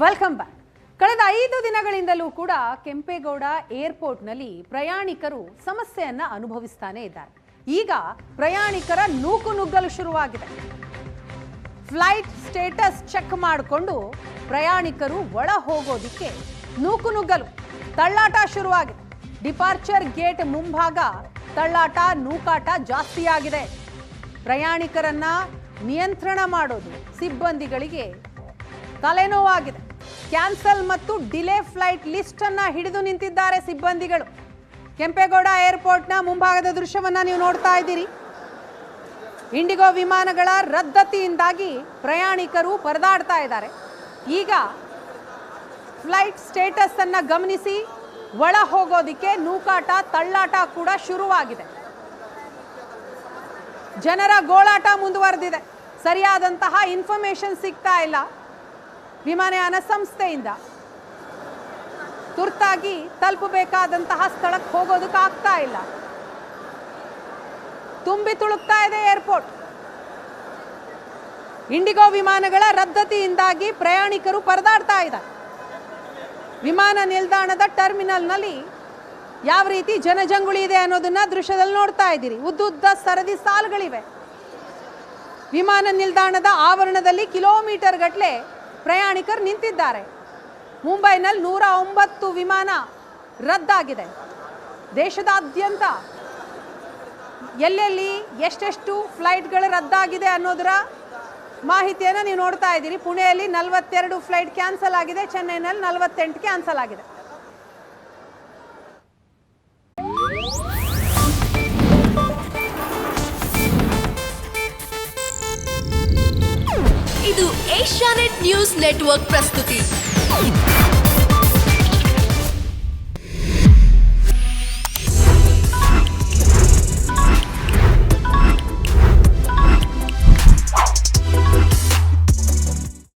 Welcome back. ಕಳೆದ 5 ದಿನಗಳಿಂದಲೂ ಕೂಡ ಕೆಂಪೇಗೌಡ ಏರ್ಪೋರ್ಟ್ನಲ್ಲಿ ಪ್ರಯಾಣಿಕರು ಸಮಸ್ಯೆಯನ್ನ ಅನುಭವಿಸ್ತಾನೆ ಇದ್ದಾರೆ. ಈಗ ಪ್ರಯಾಣಿಕರ ನೂಕುನುಗ್ಗಲು ಶುರುವಾಗಿದೆ. ಫ್ಲೈಟ್ ಸ್ಟೇಟಸ್ ಚೆಕ್ ಮಾಡಿಕೊಂಡು ಪ್ರಯಾಣಿಕರು ಒಳ ಹೋಗೋದಿಕ್ಕೆ ನೂಕುನುಗ್ಗಲು ತಳ್ಳಾಟ ಶುರುವಾಗಿದೆ. ಡಿಪಾರ್ಚರ್ ಗೇಟ್ ಮುಂಭಾಗ ತಳ್ಳಾಟ ನೂಕಾಟ ಜಾಸ್ತಿಯಾಗಿದೆ. ಪ್ರಯಾಣಿಕರನ್ನ ನಿಯಂತ್ರಣ ಮಾಡೋದು ಸಿಬ್ಬಂದಿಗಳಿಗೆ ತಲೆನೋವಾಗಿದೆ. ಕ್ಯಾನ್ಸಲ್ ಮತ್ತು ಡಿಲೇ ಫ್ಲೈಟ್ ಲಿಸ್ಟ್ ಅನ್ನ ಹಿಡಿದು ನಿಂತಿದ್ದಾರೆ ಸಿಬ್ಬಂದಿಗಳು. ಕೆಂಪೇಗೌಡ ಏರ್ಪೋರ್ಟ್ನ ಮುಂಭಾಗದ ದೃಶ್ಯವನ್ನ ನೀವು ನೋಡ್ತಾ ಇದ್ದೀರಿ. ಇಂಡಿಗೋ ವಿಮಾನಗಳ ರದ್ದತಿಯಿಂದಾಗಿ ಪ್ರಯಾಣಿಕರು ಪರದಾಡ್ತಾ ಇದ್ದಾರೆ. ಈಗ ಫ್ಲೈಟ್ ಸ್ಟೇಟಸ್ ಅನ್ನ ಗಮನಿಸಿ ಒಳ ಹೋಗೋದಿಕ್ಕೆ ನೂಕಾಟ ತಳ್ಳಾಟ ಕೂಡ ಶುರುವಾಗಿದೆ. ಜನರ ಗೋಳಾಟ ಮುಂದುವರೆದಿದೆ. ಸರಿಯಾದಂತಹ ಇನ್ಫಾರ್ಮೇಶನ್ ಸಿಗ್ತಾ ಇಲ್ಲ ವಿಮಾನಯಾನ ಸಂಸ್ಥೆಯಿಂದ. ತುರ್ತಾಗಿ ತಲುಪಬೇಕಾದಂತಹ ಸ್ಥಳಕ್ಕೆ ಹೋಗೋದಕ್ಕಾಗ್ತಾ ಇಲ್ಲ. ತುಂಬಿ ತುಳುಕ್ತಾ ಇದೆ ಏರ್ಪೋರ್ಟ್. ಇಂಡಿಗೋ ವಿಮಾನಗಳ ರದ್ದತಿಯಿಂದಾಗಿ ಪ್ರಯಾಣಿಕರು ಪರದಾಡ್ತಾ ಇದ್ದಾರೆ. ವಿಮಾನ ನಿಲ್ದಾಣದ ಟರ್ಮಿನಲ್ನಲ್ಲಿ ಯಾವ ರೀತಿ ಜನಜಂಗುಳಿ ಇದೆ ಅನ್ನೋದನ್ನ ದೃಶ್ಯದಲ್ಲಿ ನೋಡ್ತಾ ಇದ್ದೀರಿ. ಉದ್ದುದ್ದ ಸರದಿ ಸಾಲುಗಳಿವೆ. ವಿಮಾನ ನಿಲ್ದಾಣದ ಆವರಣದಲ್ಲಿ ಕಿಲೋಮೀಟರ್ ಗಟ್ಟಲೆ ಪ್ರಯಾಣಿಕರು ನಿಂತಿದ್ದಾರೆ. ಮುಂಬೈನಲ್ಲಿ 109 ವಿಮಾನ ರದ್ದಾಗಿದೆ. ದೇಶದಾದ್ಯಂತ ಎಲ್ಲೆಲ್ಲಿ ಎಷ್ಟೆಷ್ಟು ಫ್ಲೈಟ್ಗಳು ರದ್ದಾಗಿದೆ ಅನ್ನೋದರ ಮಾಹಿತಿಯನ್ನು ನೀವು ನೋಡ್ತಾ ಇದ್ದೀರಿ. ಪುಣೆಯಲ್ಲಿ 42 ಫ್ಲೈಟ್ ಕ್ಯಾನ್ಸಲ್ ಆಗಿದೆ. ಚೆನ್ನೈನಲ್ಲಿ 48 ಕ್ಯಾನ್ಸಲ್ ಆಗಿದೆ. ಇದು ಏಷ್ಯಾನೆಟ್ ನ್ಯೂಸ್ ನೆಟ್ವರ್ಕ್ ಪ್ರಸ್ತುತಿ.